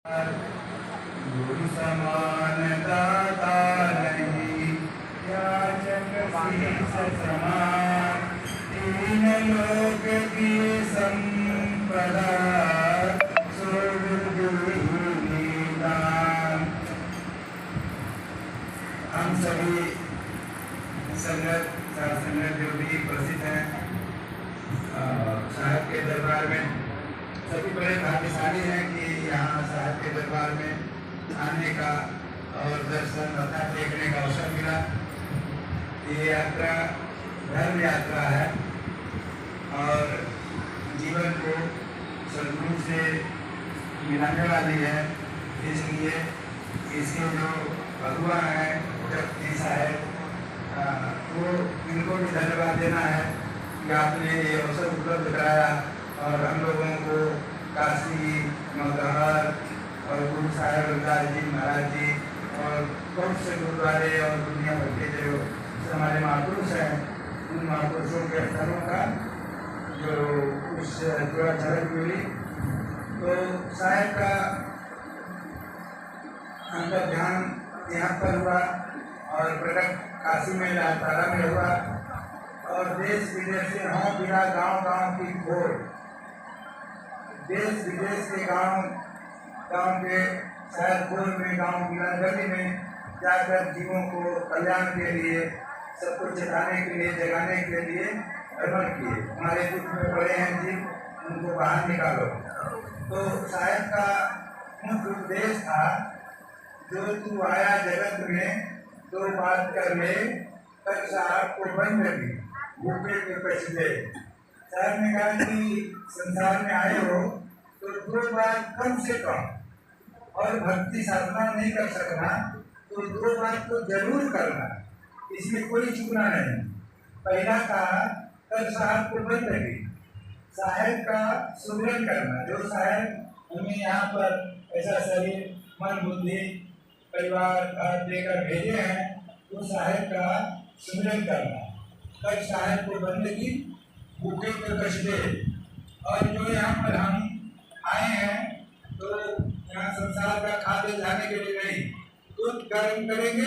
गुरु समान दाता नहीं, याचक शीश समान, तीन लोक की संपदा, सो गुरु निदान। हम सभी संगत जो भी प्रसिद्ध हैं साहब के दरबार में, सभी बड़े भाग्यशाली हैं कि यहाँ साहब के दरबार में आने का और दर्शन तथा देखने का अवसर मिला। ये यात्रा धर्म यात्रा है और जीवन को सद्गुरु से मिलाने वाली है। इसलिए इसके जो अगुआ हैं जगदीश साहब, वो इनको भी धन्यवाद देना है कि आपने ये अवसर उपलब्ध कराया और हम लोगों को काशी, नौतहर और गुरु साहब रविदास जी महाराज जी और बहुत से गुरुद्वारे और दुनिया भर के जो हमारे महापुरुष हैं, उन महापुरुषों के स्थलों का जो उस थोड़ा झलक मिली। तो साहब का अंतर ध्यान यहाँ पर हुआ और प्रकट काशी में तारा में हुआ और देश विदेश से हों बिना गांव की खोज, देश विदेश के गांव के शहर खोज में, गांव बिना गली में जाकर जीवों को कल्याण के लिए, सबको चेताने के लिए, जगाने के लिए भ्रमण किए। हमारे दुख में पड़े हैं जी, उनको बाहर निकालो। तो साहब का मुख्य उपदेश था, जो तू आया जगत में दो बात कर ले, तब साहब को बंद कर दी, भूखे के कष्ट दे। साहब ने कहा कि संसार में आए हो तो दो बात कम से कम, और भक्ति साधना नहीं कर सकना तो दो बात तो जरूर करना, इसमें कोई चूकना नहीं। पहला कहा तब साहब को बंद कर दी, साहब का सुमिरन करना। जो साहब हमें यहाँ पर ऐसा शरीर, मन, बुद्धि, परिवार देकर भेजे हैं, तो साहब का सुमिरन करना। तब साहब को बंद की, भूखे को कष्ट दे। और जो यहाँ पर हम आए हैं तो यहाँ संसार का खाते जाने के लिए नहीं, खुद कर्म करेंगे,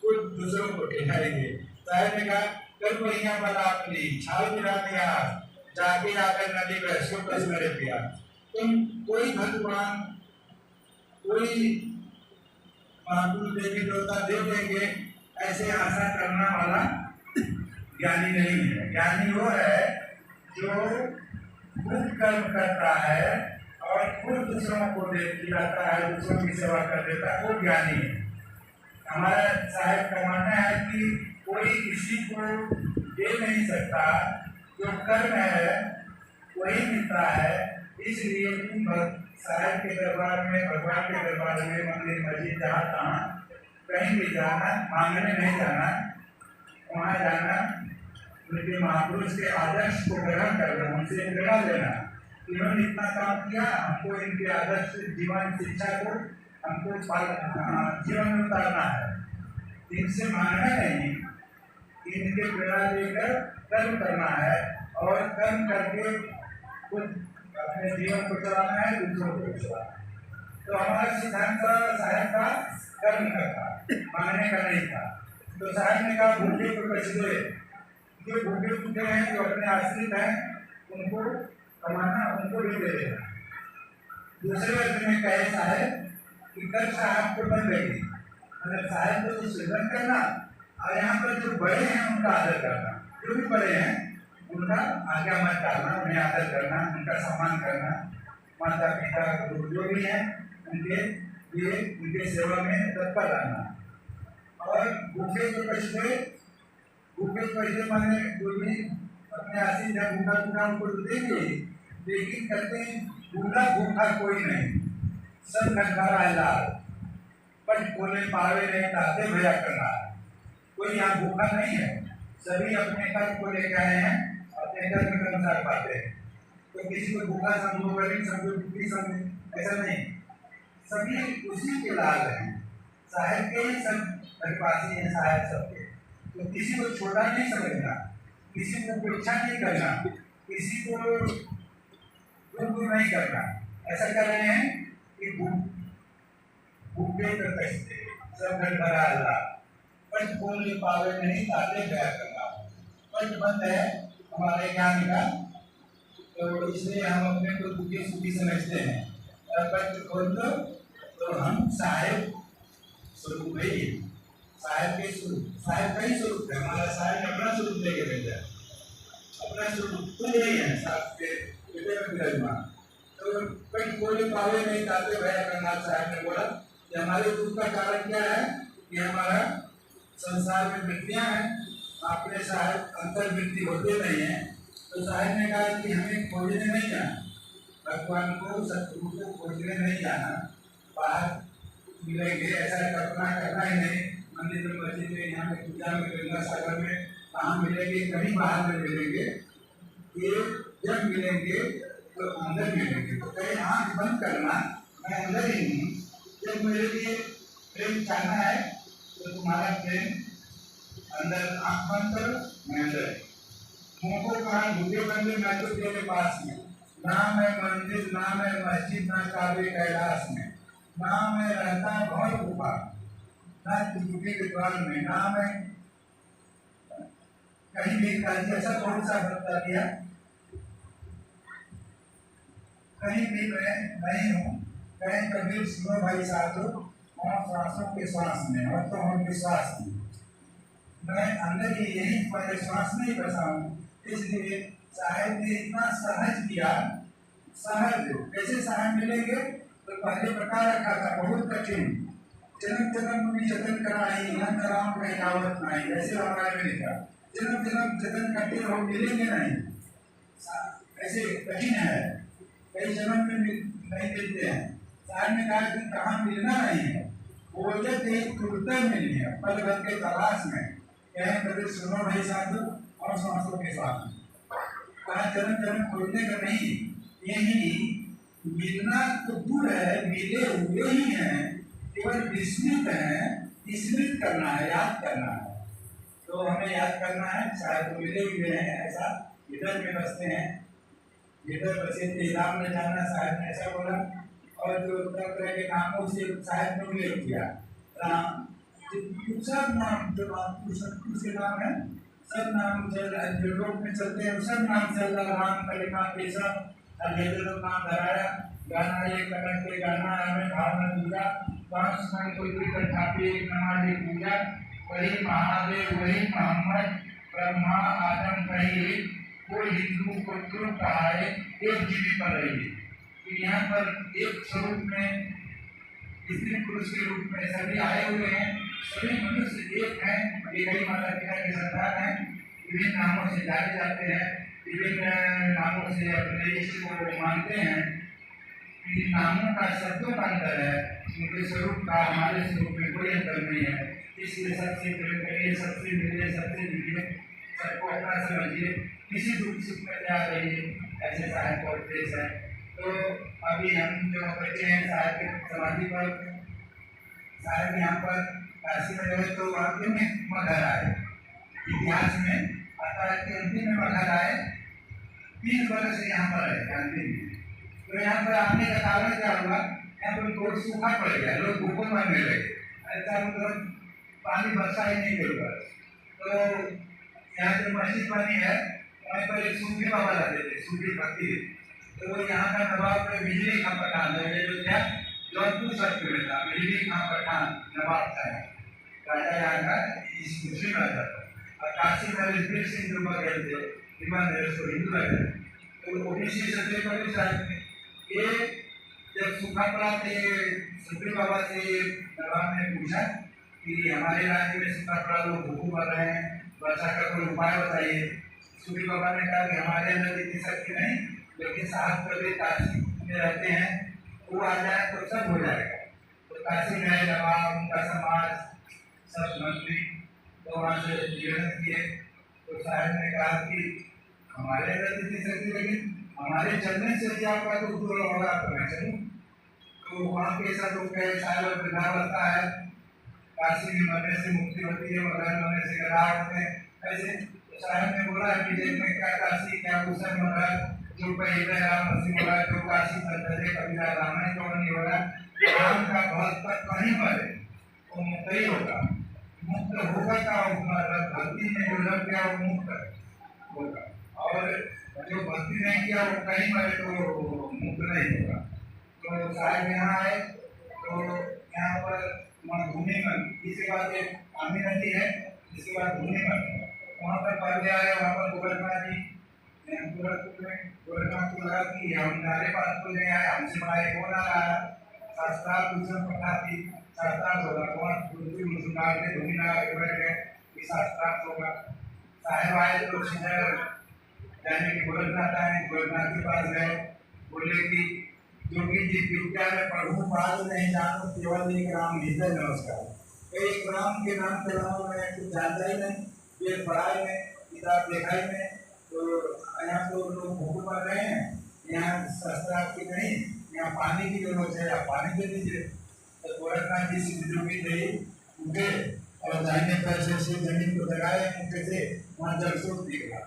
खुद दूसरों को ठहराएंगे। साहब ने कहा कल बढ़िया वाला अपनी छाल गिरा दिया, जाके आकर नदी में सुख मेरे पिया। तुम कोई भगवान, कोई महापुरुष देवी देवता दे देंगे, ऐसे आशा करना वाला ज्ञानी नहीं है। ज्ञानी वो है जो खुद कर्म करता है और खुद दूसरों को दिलाता है, दूसरों की सेवा कर देता है, वो ज्ञानी है। हमारा साहब का मानना है कि कोई किसी को दे नहीं सकता, जो कर्म है वही मिलता है। इसलिए तुम साहब के दरबार में, भगवान के दरबार में, मंदिर मस्जिद जहाँ तहाँ कहीं भी जाना, मांगने नहीं जाना, वहाँ जाना, उनके महापुरुष के आदर्श को ग्रहण करना, उनसे प्रेरणा लेना। इन्होंने इतना काम किया, हमको इनके आदर्श जीवन शिक्षा को हमको जीवन में उतारना है। इनसे मांगना नहीं, इनके प्रेरणा लेकर कर्म करना है और कर्म करके खुद अपने जीवन को चलाना है, दूसरों को चलाना है। तो हमारा सिद्धांत साहब का कर्म का था, मांगने का नहीं था। तो साहब ने कहा भूखे को कष्ट दे। जो भूखे भूखे हैं, जो अपने आश्रित हैं, उनको कमाना, उनको भी दे देना। दूसरे अर्थ में कहे साहब कि कर साहब को बन गई, मतलब साहब को तो सृजन करना और यहाँ पर जो बड़े हैं उनका आदर करना। जो भी बड़े हैं उनका आज्ञा मत टालना, उन्हें आदर करना, उनका सम्मान करना। माता पिता गुरु जो भी हैं उनके लिए, उनके सेवा में तत्पर रहना। और भूखे को कष्ट दे, भूखे को कष्ट माने जो भी अपने आशीष है, भूखा भूखा उनको देंगे, लेकिन कहते हैं भूखा भूखा कोई नहीं, सब घटकारा है लाल, पट बोले पावे नहीं ताते भया करना। कोई यहाँ भूखा नहीं है, सभी अपने कर्म को लेकर आए हैं, अपने कर्म के अनुसार पाते हैं। तो किसी को भूखा समझो, गरीब समझो, दुखी समझो, ऐसा नहीं, सभी उसी के लाल हैं। साहब के ही सब परिपासी हैं, साहब सबके। तो किसी को छोटा नहीं समझना, किसी को उपेक्षा नहीं करना, किसी को दुख नहीं करना। ऐसा कर रहे हैं कि टूटे तो कष्टे सब घर भरा अल्लाह, पट खोल पावे नहीं ताते गया करना। पट बंद है हमारे ज्ञान का, तो इसलिए हम अपने को दुखी सुखी समझते हैं। और पट खोल दो तो हम साहेब स्वरूप है। साहेब के स्वरूप, साहेब का ही स्वरूप है हमारा। साहेब ने अपना स्वरूप लेके भेजा, अपना स्वरूप तो यही है साहब के हृदय में विराजमान। तो कहीं बोले पावे नहीं ताते भया करनाथ साहब ने बोला कि हमारे दुख का कारण क्या है कि हमारा संसार में वृत्तियां हैं, अपने साहब अंतर्वृत्ति होते नहीं है। तो साहब ने कहा कि हमें खोजने नहीं जाना, भगवान को सतगुरु को खोजने नहीं जाना, बाहर मिलेंगे ऐसा कल्पना करना ही नहीं। मंदिर में मस्जिद में यहाँ में पूजा में गंगा सागर में कहाँ मिलेंगे, कहीं बाहर में मिलेंगे। ये जब मिलेंगे तो अंदर मिलेंगे। तो कहीं आँख बंद करना, मैं अंदर ही हूँ। जब मेरे लिए प्रेम चाहना है तो तुम्हारा प्रेम अंदर, आँख बंद करो मैं अंदर। मुँह को कहा घुटे बंदे मैं तो तेरे पास में, ना मैं मंदिर ना मैं मस्जिद ना काबे कैलाश में, ना मैं रहता बहुत गुफा ना टूटे विद्वान में, ना मैं कहीं भी ऐसा कौन सा बता दिया, कहीं भी मैं नहीं हूँ। कहीं कबीर सुनो भाई साधु, और श्वासों के श्वास में और तो हम विश्वास में, मैं अंदर ही यही पर श्वास नहीं बसा हूँ। इसलिए साहेब ने इतना सहज किया। सहज कैसे साहेब मिलेंगे तो पहले बता रखा था बहुत कठिन, जन्म जन्म में जतन कराई अंतराम कहावत नहीं, ऐसे रामायण में लिखा जन्म जन्म जतन करते रहो मिलेंगे नहीं, ऐसे कठिन है, कई जन्म में नहीं मिलते हैं। साहब ने कहा कि कहाँ मिलना नहीं है, वो जब एक तुरता मिली है पल भर के तलाश में, कहें कभी सुनो भाई साधु और सांसों के साथ कहा जन्म जन्म खोजने का नहीं, यही मिलना तो दूर है, मिले हुए ही हैं, केवल विस्मृत है, विस्मृत करना है, याद करना है। तो हमें याद करना है, शायद मिले हुए हैं ऐसा इधर में बसते हैं, इधर बसे थे राम ने जाना साहब ने ऐसा बोला। और जो तरह तरह के नामों से साहब ने उल्लेख किया, राम सब नाम जो उसके नाम है, सब नाम जो लोग में चलते हैं सब नाम चल रहा, राम कलिमा केशव लोग नाम धराया। गाना ये कनक के गाना हमें भावना दूजा, पांच मन कोई भी कठापी एक नमाज एक पूजा, वही महादेव वही मोहम्मद ब्रह्मा आदम कही, कोई हिंदू को क्यों कहा है एक जीवी पर रही। तो यहाँ पर एक स्वरूप में स्त्री पुरुष के रूप में सभी आए हुए हैं, सभी मनुष्य एक हैं, एक ही माता पिता के संतान हैं, विभिन्न नामों से जाने जाते हैं, विभिन्न नामों से अपने ईश्वर को मानते हैं। इन नामों का शब्दों का अंतर है, उनके स्वरूप का हमारे स्वरूप में कोई अंतर नहीं है। इसलिए सबसे प्रेम करिए, सबसे मिलिए, सबसे मिलिए, सबको अपना समझिए, किसी दुख सुख में जा रहिए, ऐसे साहब का उपदेश है। तो अभी हम जो बच्चे हैं साहब के समाधि पर, साहब यहाँ पर काशी में रहे तो अंतिम में मगर आए, इतिहास में आता है कि अंतिम में मगर आए, 30 वर्ष से यहाँ पर रहे अंतिम में। तो यहाँ पर आने का कारण क्या हुआ, यहाँ पर थोड़ा सूखा पड़ गया, लोग भूखों मरने लगे, ऐसा मतलब पानी बरसा ही नहीं मिल रहा। तो यहाँ जो मस्जिद बनी है वहाँ पर एक सूफी बाबा रहते थे, सूफी भक्ति, तो वो यहाँ का नवाब पे बिजली खां पठान था, ये जो क्या जौनपुर शब्द में था, बिजली खां पठान नवाब था राजा यहाँ का, इस मुस्लिम राजा था। और काशी में ऋषिक सिंह जो गए थे उसको हिंदू राजा, तो ओबीसी सत्य पर ये जब सूखा पड़ा थे सुप्रीम बाबा से नवाब ने पूछा कि हमारे राज्य में सूखा पड़ा, लोग भूखे मर रहे हैं, वर्षा का कोई उपाय बताइए। सुप्रीम बाबा ने कहा कि हमारे अंदर इतनी शक्ति नहीं, लेकिन साहब कभी काशी में रहते हैं, वो आ जाए तो सब हो जाएगा। तो काशी में नवाब उनका समाज सब मंत्री तो वहाँ से जीवन किए। तो साहब ने कहा कि हमारे अंदर इतनी शक्ति, लेकिन हमारे चलने से भी आपका दुख दूर होगा तो मैं चलूँ। तो वहाँ के ऐसा लोग कहे साल वृद्धावस्था है, काशी में मरने से मुक्ति होती है, मगर मरने से गधा होते हैं, ऐसे। तो साहब ने बोला कि देखने क्या काशी क्या कुशल मगर जो पहले राम नरसिंह बोला जो काशी संतरे कबीरा रामायण तो नहीं होगा, राम का भक्त कहीं मरे वो मुक्त ही होगा। मुक्त होगा क्या भक्ति में जो लग गया वो मुक्त होगा, और जो भक्ति नहीं किया वो कहीं मरे तो मुक्त नहीं होगा। तो साहब यहाँ आए तो यहाँ पर घूमने मन, इसके बाद एक आमी नदी है, इसके बाद घूमने मन वहाँ पर पहले आए, वहाँ पर गोरखनाथ जी गोरखनाथ को लगा कि हमारे पास तो नहीं आया, हमसे बड़ा एक और आ रहा है शास्त्रार्थ दूसरा प्रकार की शास्त्रार्थ होगा, कौन दूसरी मुसलमान के धोनी लगा के बैठ गए कि शास्त्रार्थ होगा। साहेब आए तो सीधा जाने की गोरखनाथ आए, गोरखनाथ के पास गए, बोले कि जोगी जी विद्या में पढ़ूं पाल नहीं जानू केवल एक राम हृदय नमस्कार। एक राम के नाम के अलावा मैं कुछ जानता ही नहीं, ये पढ़ाई में किताब लिखाई में, तो यहाँ तो लोग भूख मर रहे हैं, यहाँ सस्ता की नहीं, यहाँ पानी की जरूरत है, आप पानी दे दीजिए। तो गोरखनाथ जी सिद्ध जोगी थे उठे और दाहिने पैर से जमीन को दगाए, उनके से वहाँ जलस्रोत दिखा,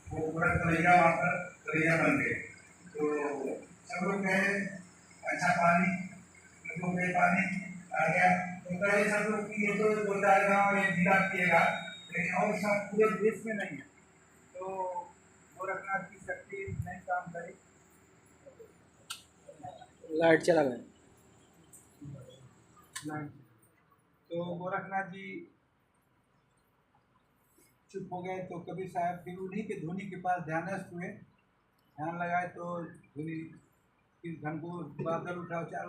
वो पूरा कलैया वहाँ पर कलैया बन गए। तो सब लोग कहे अच्छा पानी, लोगों में पानी आ गया, तो कहे सब लोग कि ये तो 2-4 गाँव एक जिला पिएगा, लेकिन और सब पूरे देश में नहीं है। तो गोरखनाथ की शक्ति नहीं काम करी, लाइट चला गया। तो गोरखनाथ जी चुप हो गए। तो कबीर साहब फिर उन्हीं के धुनी के पास ध्यानस्थ हुए, ध्यान लगाए तो धुनी फिर घनघोर बादल उठा, चारों